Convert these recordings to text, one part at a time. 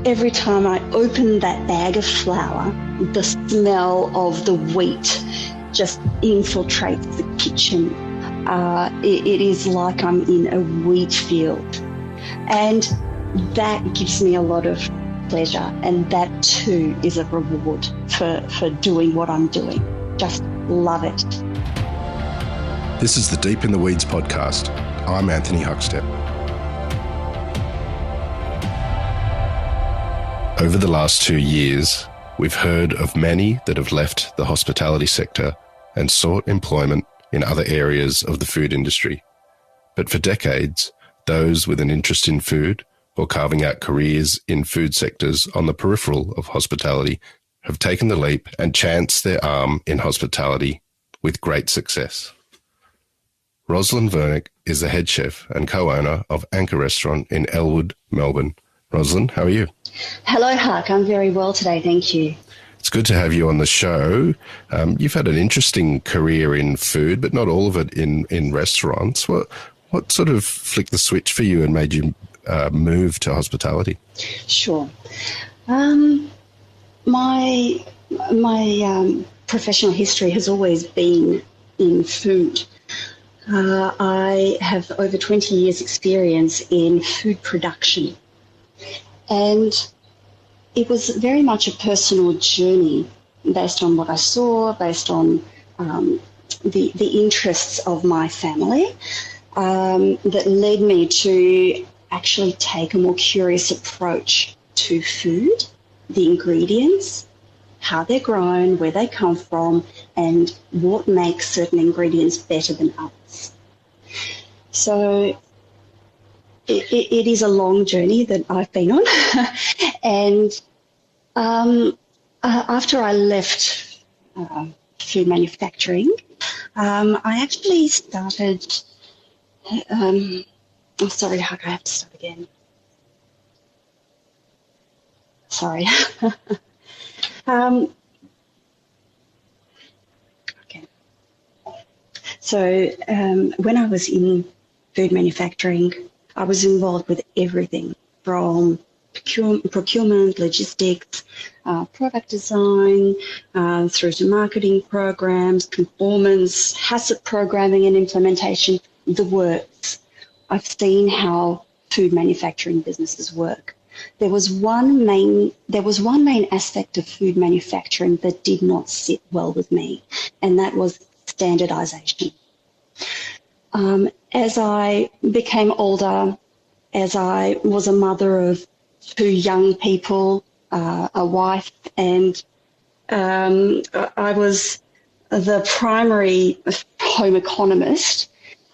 every time I open that bag of flour, the smell of the wheat just infiltrates the kitchen. It is like I'm in a wheat field. And that gives me a lot of pleasure. And that too is a reward for doing what I'm doing. Just love it. This is the Deep in the Weeds podcast. I'm Anthony Huckstep. Over the last 2 years, we've heard of many that have left the hospitality sector and sought employment in other areas of the food industry. But for decades, those with an interest in food or carving out careers in food sectors on the peripheral of hospitality have taken the leap and chanced their arm in hospitality with great success. Rosalin Virnik is the head chef and co-owner of Anchor Restaurant in Elwood, Melbourne. Rosalin, how are you? Hello, Huck. I'm very well today, thank you. It's good to have you on the show. You've had an interesting career in food, but not all of it in restaurants. What sort of flicked the switch for you and made you move to hospitality? Sure. My professional history has always been in food. I have over 20 years experience in food production, and it was very much a personal journey based on what I saw, based on the interests of my family, that led me to actually take a more curious approach to food, the ingredients, how they're grown, where they come from, and what makes certain ingredients better than others. So it is a long journey that I've been on. And after I left food manufacturing, I actually started, sorry, Huck, I have to start again. Sorry. Okay. So when I was in food manufacturing, I was involved with everything from procurement, logistics, product design, through to marketing programs, conformance, HACCP programming and implementation, the works. I've seen how food manufacturing businesses work. There was one main aspect of food manufacturing that did not sit well with me, and that was standardization. As I became older, as I was a mother of 2 young people, a wife, and I was the primary home economist,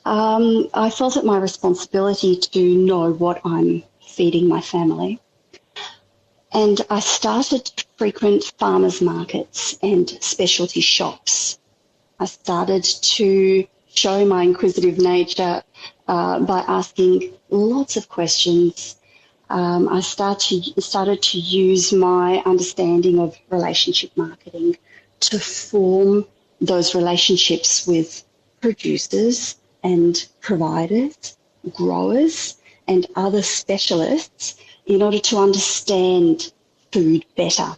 I felt it my responsibility to know what I'm feeding my family. And I started to frequent farmers markets and specialty shops. I started to show my inquisitive nature by asking lots of questions. I started to use my understanding of relationship marketing to form those relationships with producers and providers, growers, and other specialists in order to understand food better.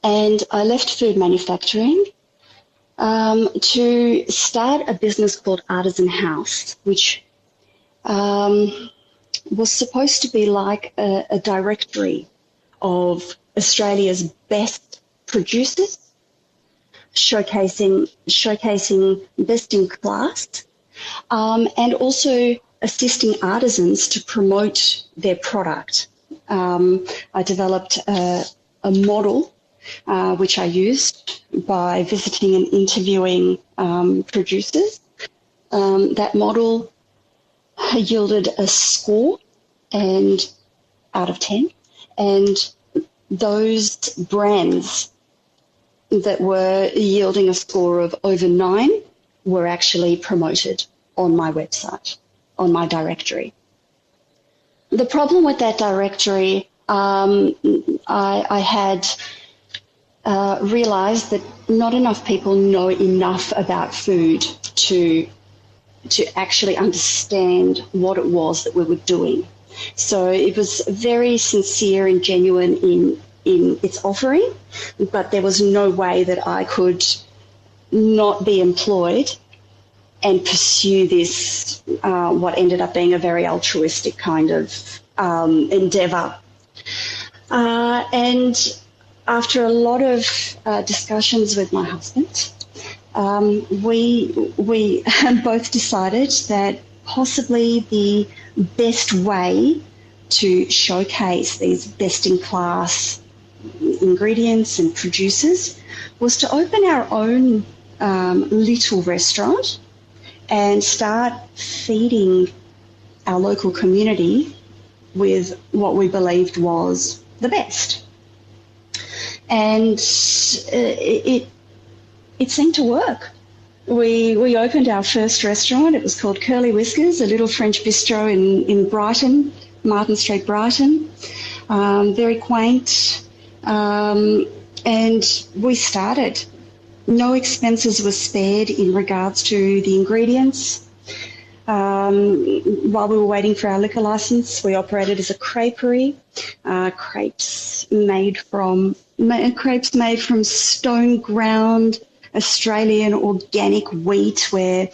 And I left food manufacturing to start a business called Artisan House, which was supposed to be like a directory of Australia's best producers, showcasing best in class, and also assisting artisans to promote their product. I developed a model which I used by visiting and interviewing producers. That model yielded a score out of 10, and those brands that were yielding a score of over 9 were actually promoted on my website, on my directory. The problem with that directory, I had realized that not enough people know enough about food to actually understand what it was that we were doing. So it was very sincere and genuine in its offering, but there was no way that I could not be employed and pursue this, what ended up being a very altruistic kind of endeavour. And after a lot of discussions with my husband, we both decided that possibly the best way to showcase these best-in-class ingredients and producers was to open our own little restaurant and start feeding our local community with what we believed was the best. And it seemed to work. We opened our first restaurant. It was called Curly Whiskers, a little French bistro in Brighton, Martin Street, Brighton. Very quaint. And we started. No expenses were spared in regards to the ingredients. While we were waiting for our liquor license, we operated as a creperie. Crepes made from stone ground Australian organic wheat, where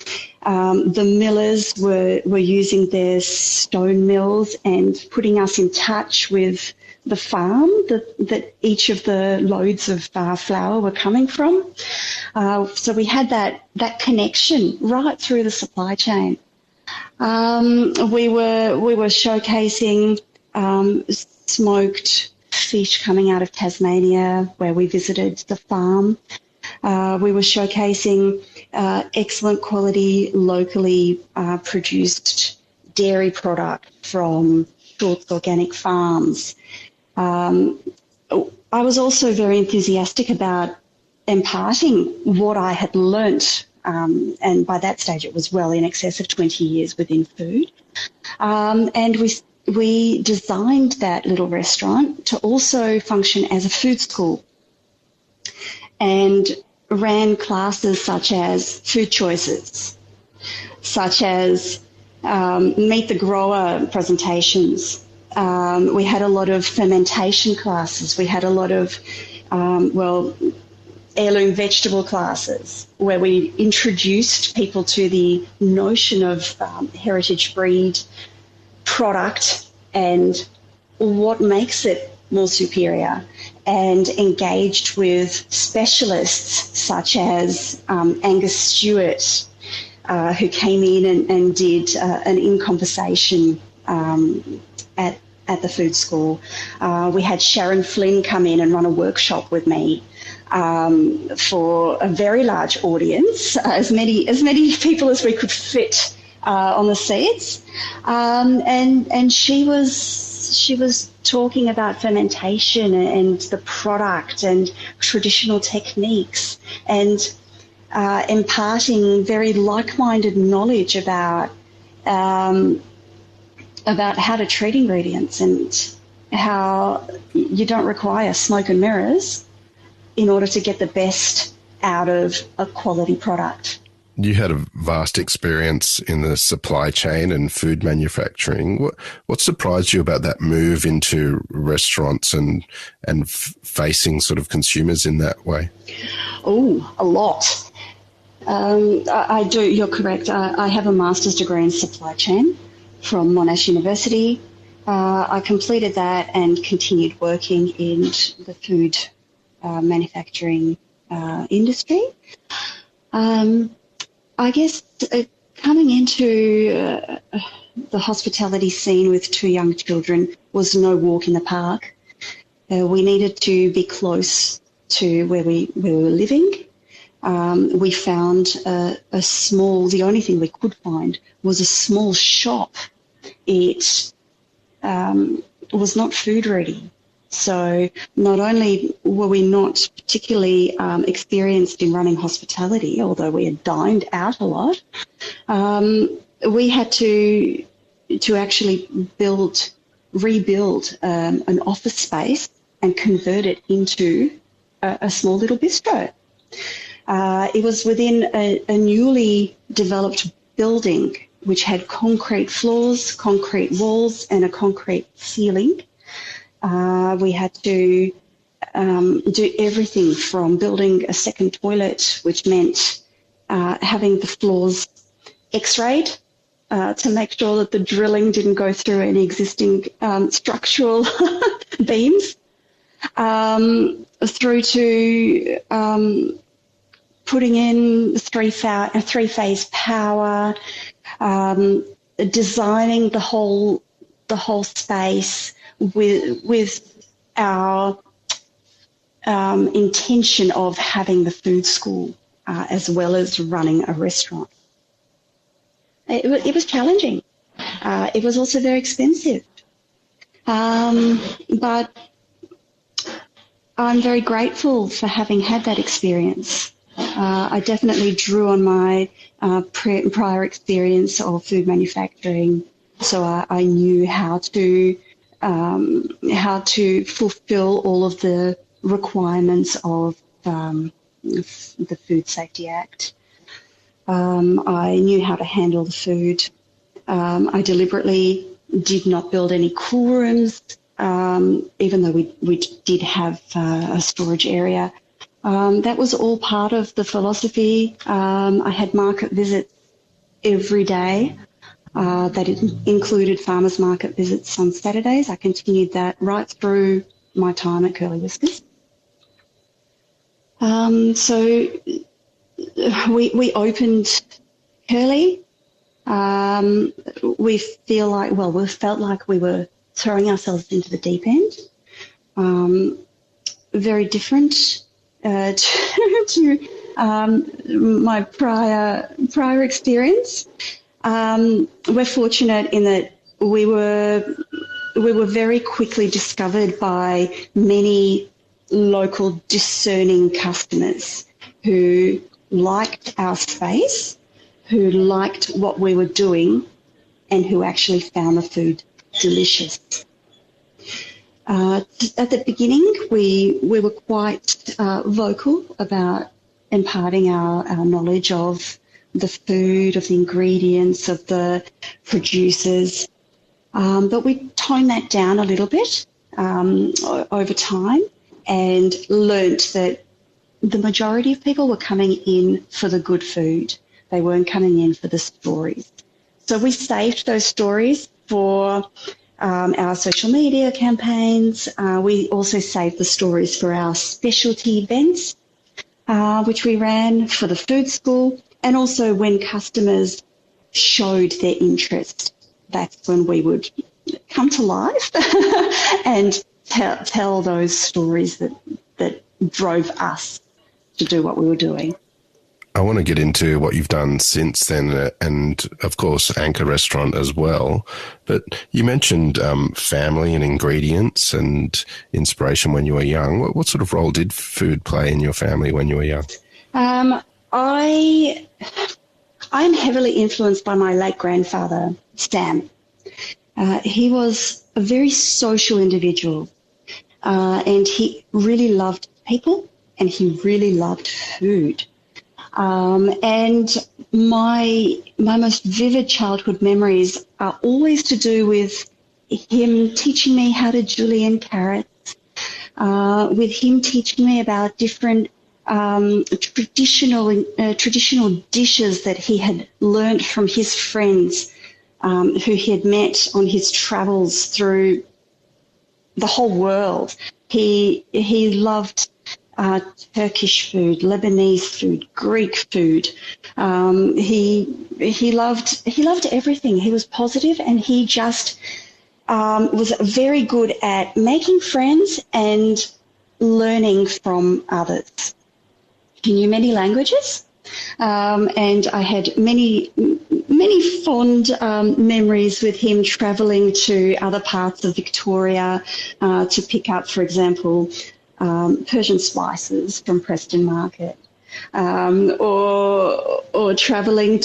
the millers were using their stone mills and putting us in touch with the farm that each of the loads of flour were coming from. So we had that connection right through the supply chain. We were showcasing smoked fish coming out of Tasmania, where we visited the farm. We were showcasing excellent quality, locally produced dairy product from Short's Organic Farms. I was also very enthusiastic about imparting what I had learnt, and by that stage it was well in excess of 20 years within food. And we designed that little restaurant to also function as a food school, and ran classes such as food choices, such as meet the grower presentations. We had a lot of fermentation classes. We had a lot of, heirloom vegetable classes, where we introduced people to the notion of heritage breed product and what makes it more superior, and engaged with specialists such as Angus Stewart, who came in and did an in-conversation at the food school. We had Sharon Flynn come in and run a workshop with me for a very large audience, as many people as we could fit on the seats, and she was talking about fermentation and the product and traditional techniques, and imparting very like-minded knowledge about how to treat ingredients and how you don't require smoke and mirrors in order to get the best out of a quality product. You had a vast experience in the supply chain and food manufacturing. What surprised you about that move into restaurants and facing sort of consumers in that way? Oh, a lot. I do, you're correct. I have a master's degree in supply chain from Monash University. I completed that and continued working in the food manufacturing industry. I guess coming into the hospitality scene with two young children was no walk in the park. We needed to be close to where we were living. We found the only thing we could find was a small shop. It was not food ready. So not only were we not particularly experienced in running hospitality, although we had dined out a lot, we had to actually rebuild an office space and convert it into a small little bistro. It was within a newly developed building which had concrete floors, concrete walls, and a concrete ceiling. We had to do everything from building a second toilet, which meant having the floors x-rayed to make sure that the drilling didn't go through any existing structural beams, through to putting in three-phase power, designing the whole space with our intention of having the food school as well as running a restaurant. It was challenging. It was also very expensive. But I'm very grateful for having had that experience. I definitely drew on my prior experience of food manufacturing, so I knew how to fulfill all of the requirements of the Food Safety Act. I knew how to handle the food. I deliberately did not build any cool rooms, even though we did have a storage area. That was all part of the philosophy. I had market visits every day. That included farmers market visits on Saturdays. I continued that right through my time at Curly Whiskers. So we opened Curly. We felt like we were throwing ourselves into the deep end. Very different to my prior experience. We're fortunate in that we were very quickly discovered by many local discerning customers who liked our space, who liked what we were doing, and who actually found the food delicious. At the beginning, we were quite vocal about imparting our knowledge of the food, of the ingredients, of the producers, but we toned that down a little bit over time and learnt that the majority of people were coming in for the good food. They weren't coming in for the stories. So we saved those stories for our social media campaigns. We also saved the stories for our specialty events, which we ran for the food school. And also when customers showed their interest, that's when we would come to life and tell those stories that drove us to do what we were doing. I want to get into what you've done since then and, of course, Anchor Restaurant as well. But you mentioned family and ingredients and inspiration when you were young. What sort of role did food play in your family when you were young? I'm heavily influenced by my late grandfather, Stan. He was a very social individual, and he really loved people, and he really loved food. And my most vivid childhood memories are always to do with him teaching me how to julienne carrots, with him teaching me about different traditional dishes that he had learned from his friends who he had met on his travels through the whole world. He loved Turkish food, Lebanese food, Greek food. He loved everything. He was positive, and he just was very good at making friends and learning from others. He knew many languages, and I had many fond memories with him travelling to other parts of Victoria to pick up, for example, Persian spices from Preston Market, or travelling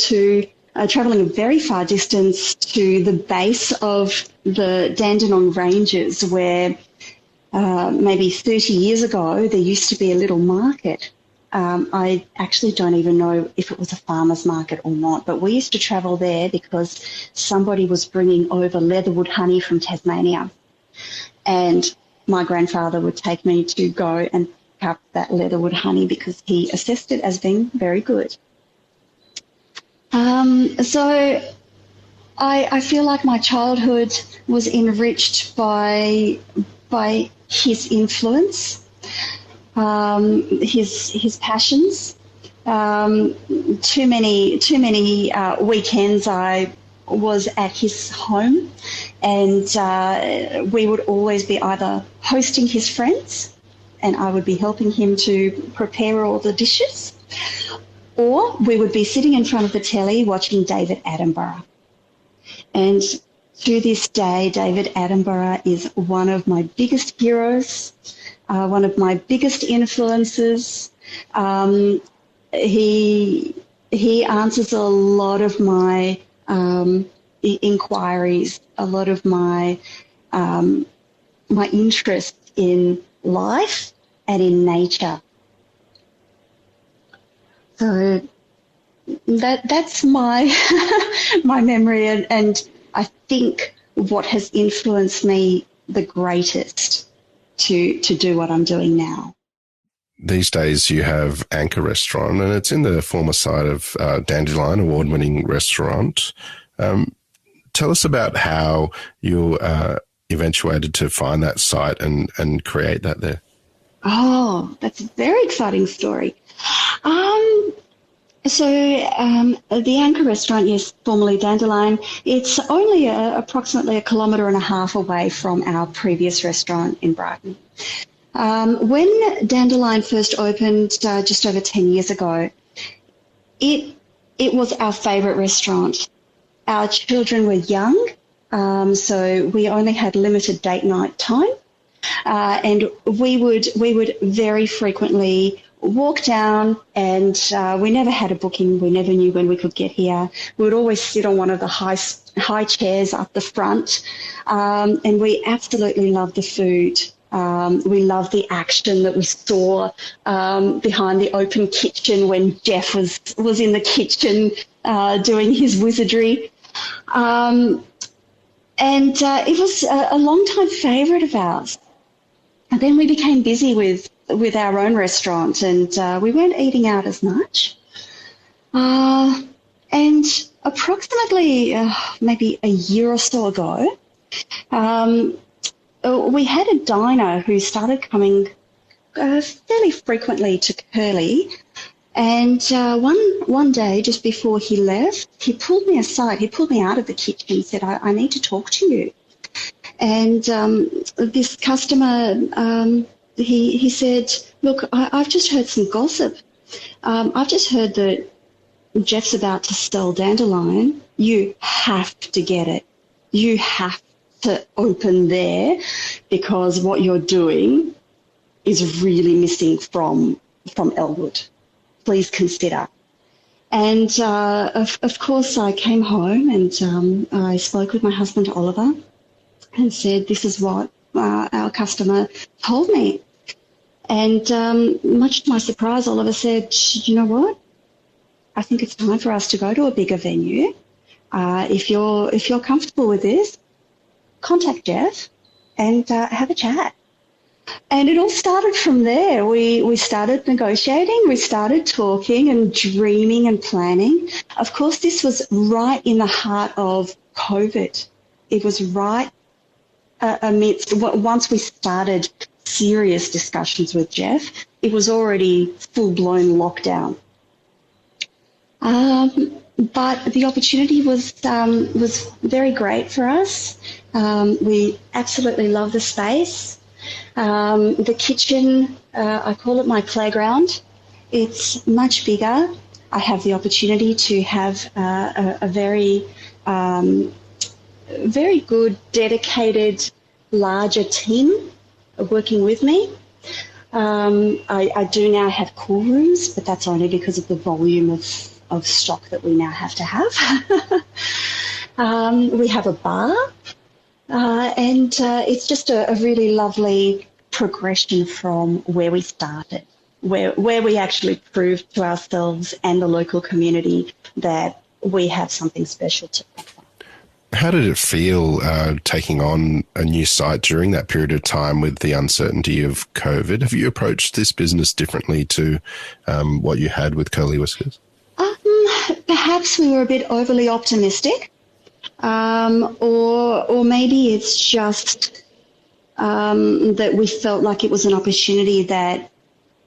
a very far distance to the base of the Dandenong Ranges, where maybe 30 years ago there used to be a little market I actually don't even know if it was a farmer's market or not, but we used to travel there because somebody was bringing over leatherwood honey from Tasmania. And my grandfather would take me to go and pick up that leatherwood honey because he assessed it as being very good. So I feel like my childhood was enriched by his influence, his passions. Too many weekends I was at his home, and we would always be either hosting his friends, and I would be helping him to prepare all the dishes, or we would be sitting in front of the telly watching David Attenborough. And to this day, David Attenborough is one of my biggest heroes, one of my biggest influences. He answers a lot of my inquiries, a lot of my my interest in life and in nature. So that's my my memory, and I think what has influenced me the greatest to do what I'm doing now. These days you have Anchor Restaurant, and it's in the former site of Dandelion, award-winning restaurant. Tell us about how you eventuated to find that site and create that there. Oh, that's a very exciting story. So the Anchor Restaurant, yes, formerly Dandelion, it's only approximately 1.5 kilometres away from our previous restaurant in Brighton. When Dandelion first opened just over 10 years ago, it was our favourite restaurant. Our children were young, so we only had limited date night time, and we would very frequently walk down, and we never had a booking. We never knew when we could get here. We would always sit on one of the high chairs up the front, and we absolutely loved the food. We loved the action that we saw behind the open kitchen when Jeff was in the kitchen doing his wizardry. And it was a long-time favourite of ours. And then we became busy with our own restaurant, and we weren't eating out as much. And approximately maybe a year or so ago, we had a diner who started coming fairly frequently to Curly. And one day, just before he left, he pulled me aside. He pulled me out of the kitchen and said, I need to talk to you. And this customer, he said, look, I've just heard some gossip. I've just heard that Jeff's about to sell Dandelion. You have to get it. You have to open there, because what you're doing is really missing from Elwood. Please consider. And of course I came home, and I spoke with my husband Oliver and said, this is what our customer told me. And much to my surprise, Oliver said, you know what? I think it's time for us to go to a bigger venue. If you're comfortable with this, contact Jeff and have a chat. And it all started from there. We started negotiating, we started talking and dreaming and planning. Of course, this was right in the heart of COVID. It was right amidst, once we started serious discussions with Jeff, it was already full-blown lockdown. But the opportunity was very great for us. We absolutely love the space. The kitchen, I call it my playground. It's much bigger. I have the opportunity to have a very good, dedicated, larger team working with me. I do now have cool rooms, but that's only because of the volume of stock that we now have to have. We have a bar, and it's just a really lovely progression from where we started. where we actually proved to ourselves and the local community that we have something special to offer. How did it feel taking on a new site during that period of time with the uncertainty of COVID? Have you approached this business differently to what you had with Curly Whiskers? Perhaps we were a bit overly optimistic, or maybe it's just that we felt like it was an opportunity that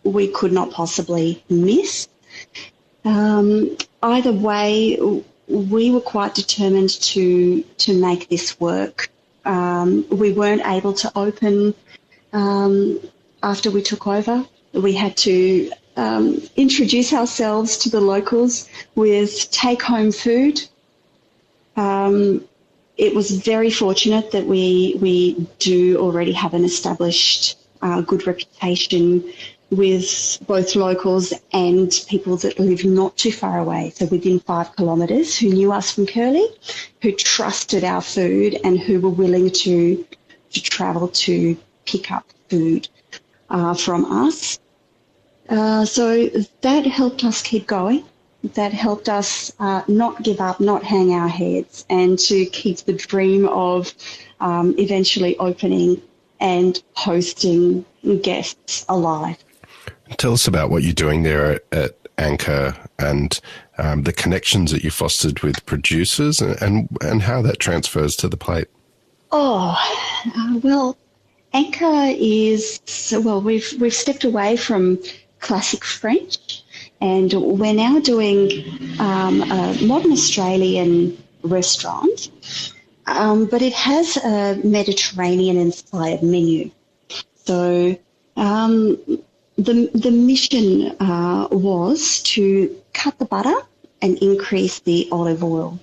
we could not possibly miss. Either way, we were quite determined to make this work. We weren't able to open after we took over. We had to introduce ourselves to the locals with take-home food. It was very fortunate that we do already have an established good reputation with both locals and people that live not too far away, so within 5 kilometres, who knew us from Curly, who trusted our food and who were willing to travel to pick up food from us. So that helped us keep going. That helped us not give up, not hang our heads, and to keep the dream of eventually opening and hosting guests alive. Tell us about what you're doing there at Anchor and the connections that you fostered with producers and how that transfers to the plate. Well, Anchor is, we've stepped away from classic French, and we're now doing a modern Australian restaurant, but it has a Mediterranean-inspired menu. So the mission was to cut the butter and increase the olive oil.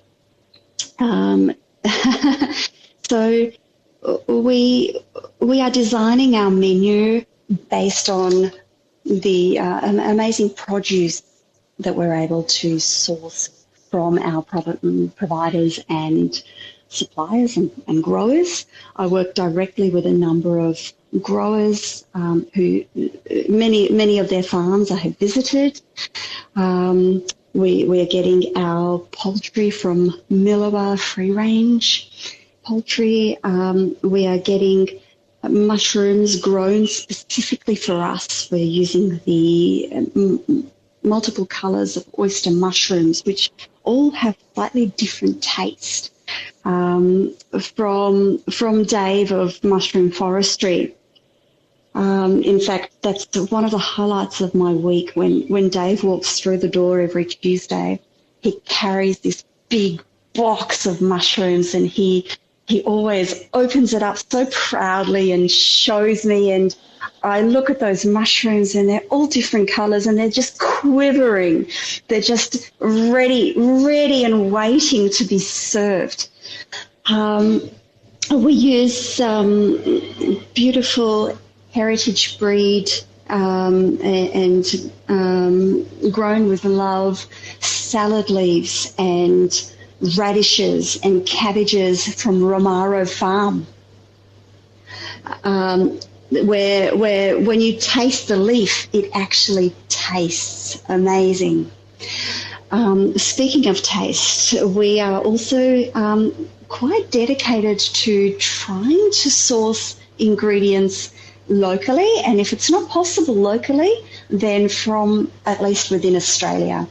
So we are designing our menu based on the amazing produce that we're able to source from our providers and suppliers and growers. I work directly with a number of growers who many of their farms I have visited. We are getting our poultry from Milawa free range poultry. We are getting mushrooms grown specifically for us. We're using the multiple colours of oyster mushrooms, which all have slightly different taste. From Dave of Mushroom Forestry. In fact, that's one of the highlights of my week when Dave walks through the door every Tuesday. He carries this big box of mushrooms and he always opens it up so proudly and shows me, and I look at those mushrooms and they're all different colours and they're just quivering. They're just ready and waiting to be served. We use beautiful heritage breed and grown with love salad leaves and radishes and cabbages from Romaro Farm, where when you taste the leaf, it actually tastes amazing. Speaking of taste, we are also quite dedicated to trying to source ingredients locally, and if it's not possible locally, then from at least within Australia.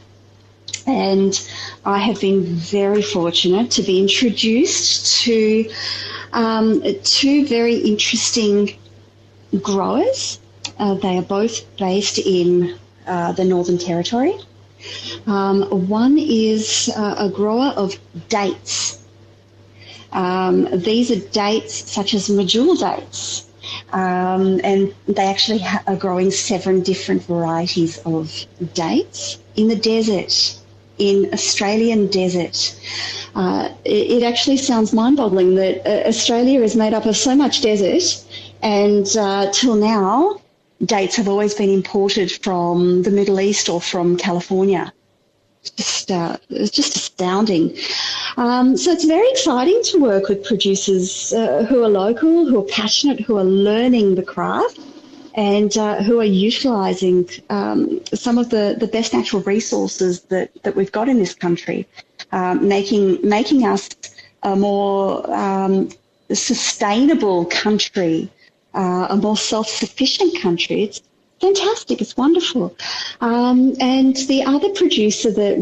And I have been very fortunate to be introduced to two very interesting growers. They are both based in the Northern Territory. One is a grower of dates. These are dates such as medjool dates. And they actually are growing 7 different varieties of dates in the desert, in Australian desert. It actually sounds mind-boggling that Australia is made up of so much desert, and till now, dates have always been imported from the Middle East or from California. It's just astounding. So it's very exciting to work with producers who are local, who are passionate, who are learning the craft, and who are utilising some of the best natural resources that we've got in this country, making us a more sustainable country, a more self-sufficient country. It's fantastic. It's wonderful. And the other producer that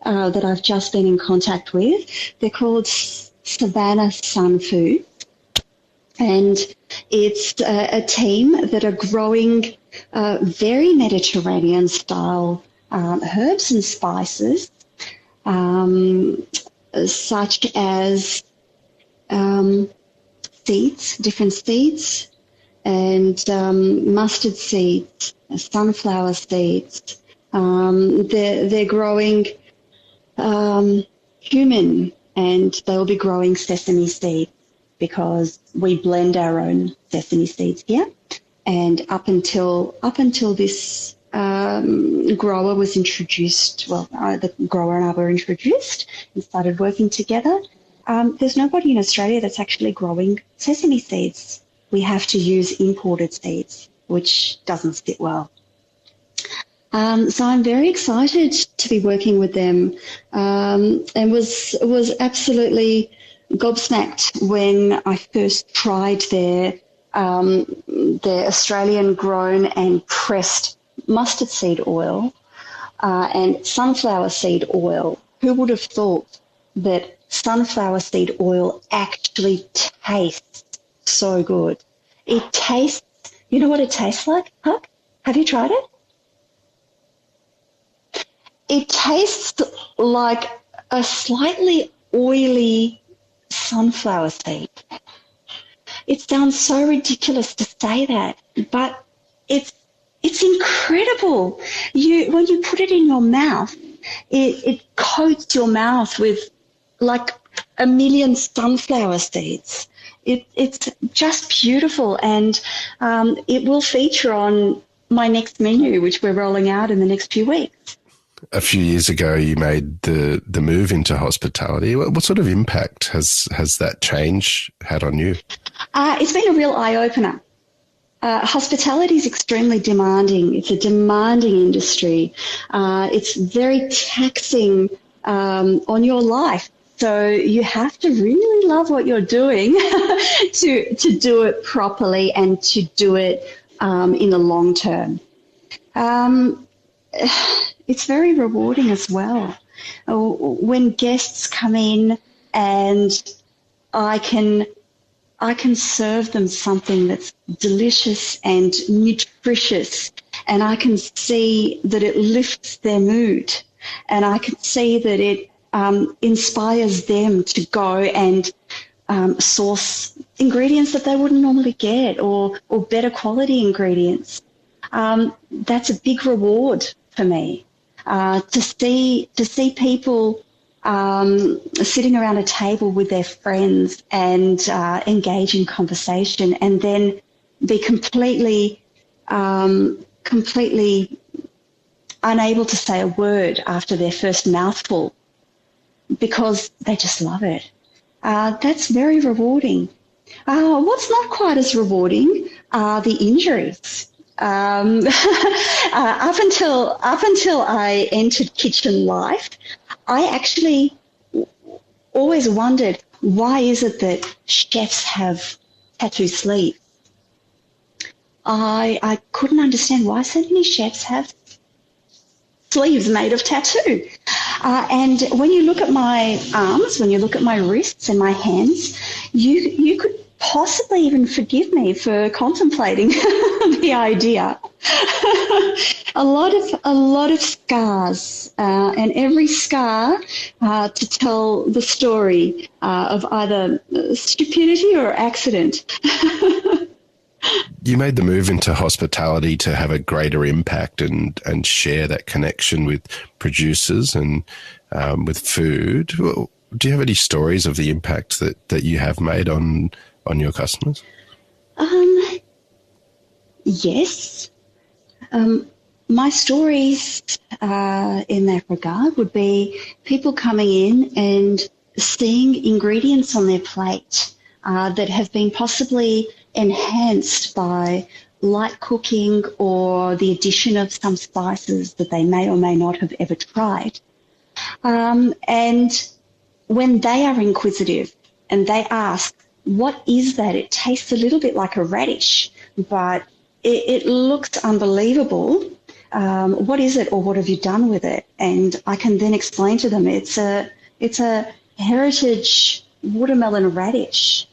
that I've just been in contact with, they're called Savannah Sun Food, and it's a team that are growing very Mediterranean style herbs and spices, such as seeds, different seeds, and mustard seeds, sunflower seeds. They're growing cumin, and they'll be growing sesame seeds because we blend our own sesame seeds here. And up until this grower was introduced, the grower and I were introduced and started working together, there's nobody in Australia that's actually growing sesame seeds. We have to use imported seeds, which doesn't sit well. So I'm very excited to be working with them, and was absolutely gobsmacked when I first tried their Australian grown and pressed mustard seed oil and sunflower seed oil. Who would have thought that sunflower seed oil actually tastes so good? It tastes, you know what it tastes like, Huck? Have you tried it? It tastes like a slightly oily sunflower seed. It sounds so ridiculous to say that, but it's incredible. When you put it in your mouth, it coats your mouth with like a million sunflower seeds. It's just beautiful, and it will feature on my next menu, which we're rolling out in the next few weeks. A few years ago, you made the move into hospitality. What sort of impact has that change had on you? It's been a real eye-opener. Hospitality is extremely demanding. It's a demanding industry. It's very taxing on your life. So you have to really love what you're doing to do it properly and to do it in the long term. It's very rewarding as well. When guests come in and I can serve them something that's delicious and nutritious, and I can see that it lifts their mood, and I can see that it inspires them to go and source ingredients that they wouldn't normally get, or better quality ingredients. That's a big reward for me. To see people sitting around a table with their friends and engage in conversation, and then be completely unable to say a word after their first mouthful because they just love it. That's very rewarding. What's not quite as rewarding are the injuries. Up until I entered kitchen life, I actually always wondered, why is it that chefs have tattoo sleeves? I couldn't understand why so many chefs have sleeves made of tattoo. And when you look at my arms, when you look at my wrists and my hands, you could possibly even forgive me for contemplating the idea. a lot of scars, and every scar to tell the story of either stupidity or accident. You made the move into hospitality to have a greater impact and share that connection with producers and with food. Do you have any stories of the impact that you have made on your customers? Yes. My stories in that regard would be people coming in and seeing ingredients on their plate that have been possibly enhanced by light cooking or the addition of some spices that they may or may not have ever tried. And when they are inquisitive and they ask, what is that? It tastes a little bit like a radish, but it looks unbelievable. What is it, or what have you done with it? And I can then explain to them it's a heritage watermelon radish,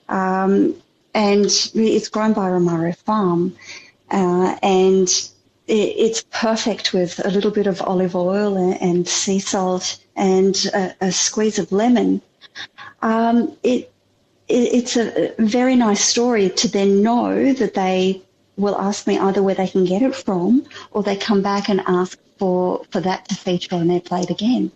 and it's grown by Romaro Farm, and it's perfect with a little bit of olive oil and sea salt and a squeeze of lemon. It's a very nice story to then know that they will ask me either where they can get it from, or they come back and ask for that to feature on their plate again.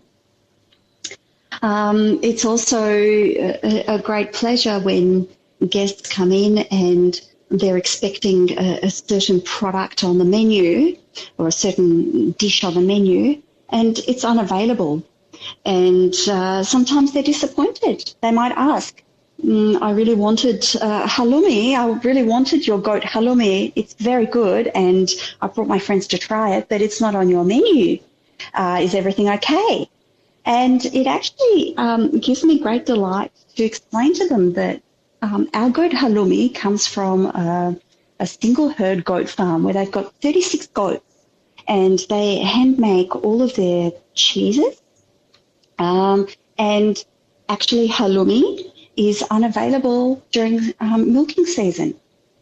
It's also a great pleasure when guests come in and they're expecting a certain product on the menu or a certain dish on the menu, and it's unavailable. And sometimes they're disappointed. They might ask, I really wanted halloumi. I really wanted your goat halloumi. It's very good, and I brought my friends to try it, but it's not on your menu. Is everything okay? And it actually gives me great delight to explain to them that our goat halloumi comes from a single herd goat farm where they've got 36 goats, and they hand make all of their cheeses. And actually halloumi is unavailable during milking season.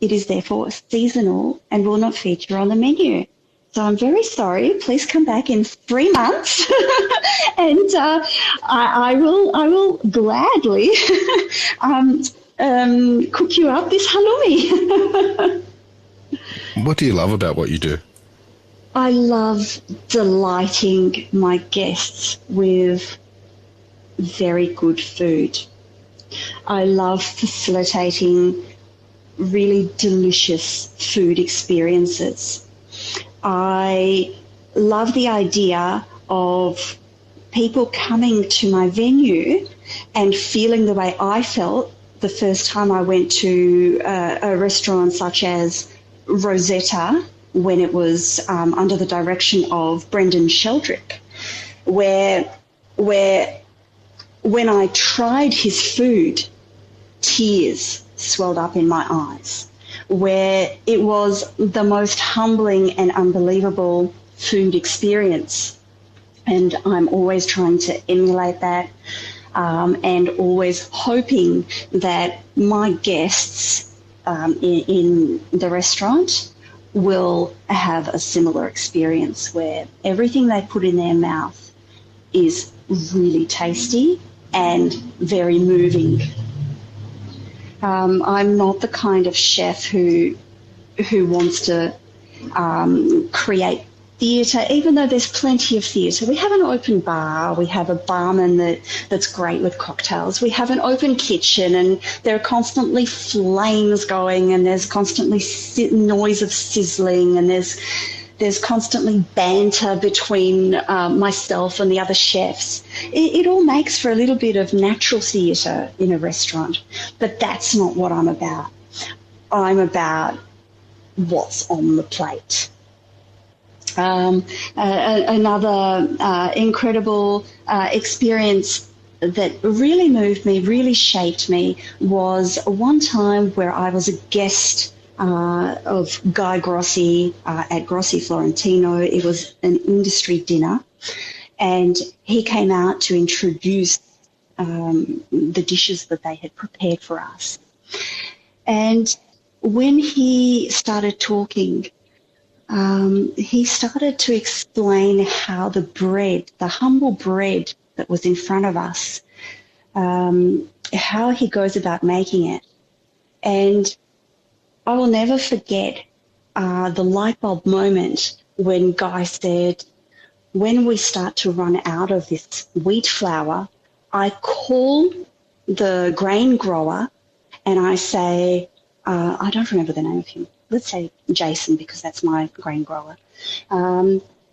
It is therefore seasonal and will not feature on the menu. So I'm very sorry. Please come back in 3 months, and I will gladly cook you up this halloumi. What do you love about what you do? I love delighting my guests with very good food. I love facilitating really delicious food experiences. I love the idea of people coming to my venue and feeling the way I felt the first time I went to a restaurant such as Rosetta, when it was under the direction of Brendan Sheldrick, where when I tried his food, tears swelled up in my eyes, where it was the most humbling and unbelievable food experience. And I'm always trying to emulate that, and always hoping that my guests in the restaurant will have a similar experience where everything they put in their mouth is really tasty and very moving. I'm not the kind of chef who wants to create theatre, even though there's plenty of theatre. We have an open bar, we have a barman that's great with cocktails, we have an open kitchen, and there are constantly flames going, and there's constantly noise of sizzling, and there's constantly banter between myself and the other chefs. It all makes for a little bit of natural theatre in a restaurant, but that's not what I'm about. I'm about what's on the plate. Another incredible experience that really moved me, really shaped me, was one time where I was a guest of Guy Grossi at Grossi Florentino. It was an industry dinner, and he came out to introduce the dishes that they had prepared for us. And when he started talking, he started to explain how the bread, the humble bread that was in front of us, how he goes about making it. And I will never forget the light bulb moment when Guy said, when we start to run out of this wheat flour, I call the grain grower and I say, I don't remember the name of him. Let's say Jason, because that's my grain grower.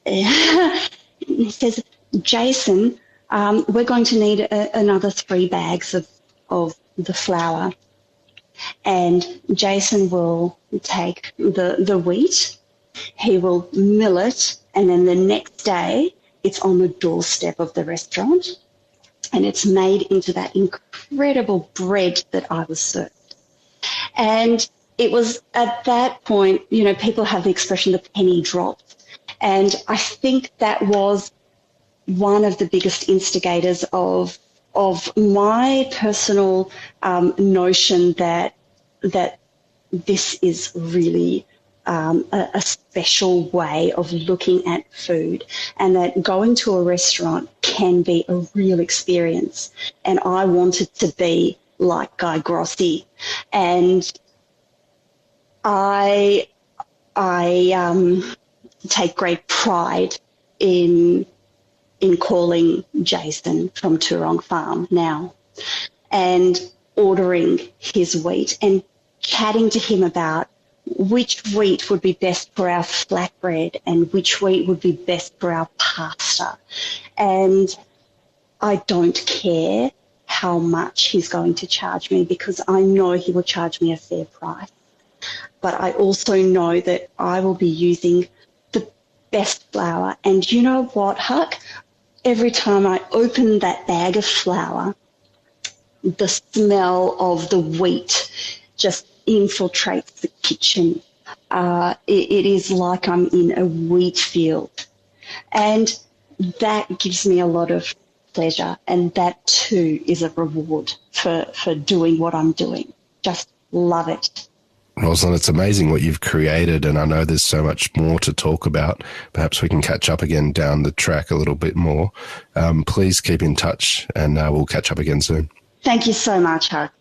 He says, Jason, we're going to need another 3 bags of the flour. And Jason will take the wheat, he will mill it, and then the next day it's on the doorstep of the restaurant and it's made into that incredible bread that I was served. And it was at that point, you know, people have the expression, the penny dropped. And I think that was one of the biggest instigators of my personal notion that this is really a special way of looking at food, and that going to a restaurant can be a real experience. And I wanted to be like Guy Grossi, and I take great pride in calling Jason from Turong Farm now and ordering his wheat and chatting to him about which wheat would be best for our flatbread and which wheat would be best for our pasta. And I don't care how much he's going to charge me, because I know he will charge me a fair price. But I also know that I will be using the best flour. And you know what, Huck? Every time I open that bag of flour, the smell of the wheat just infiltrates the kitchen. It is like I'm in a wheat field. And that gives me a lot of pleasure. And that too is a reward for doing what I'm doing. Just love it. Rosalin, it's amazing what you've created, and I know there's so much more to talk about. Perhaps we can catch up again down the track a little bit more. Please keep in touch, and we'll catch up again soon. Thank you so much, Huck.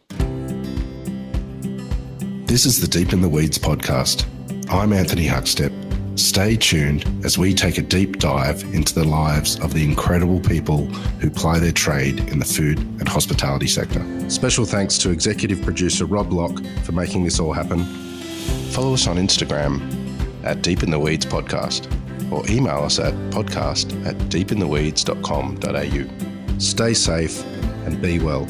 This is the Deep in the Weeds podcast. I'm Anthony Huckstep. Stay tuned as we take a deep dive into the lives of the incredible people who ply their trade in the food and hospitality sector. Special thanks to executive producer Rob Locke for making this all happen. Follow us on Instagram at Deep in the Weeds Podcast, or email us at podcast@deepintheweeds.com.au. Stay safe and be well.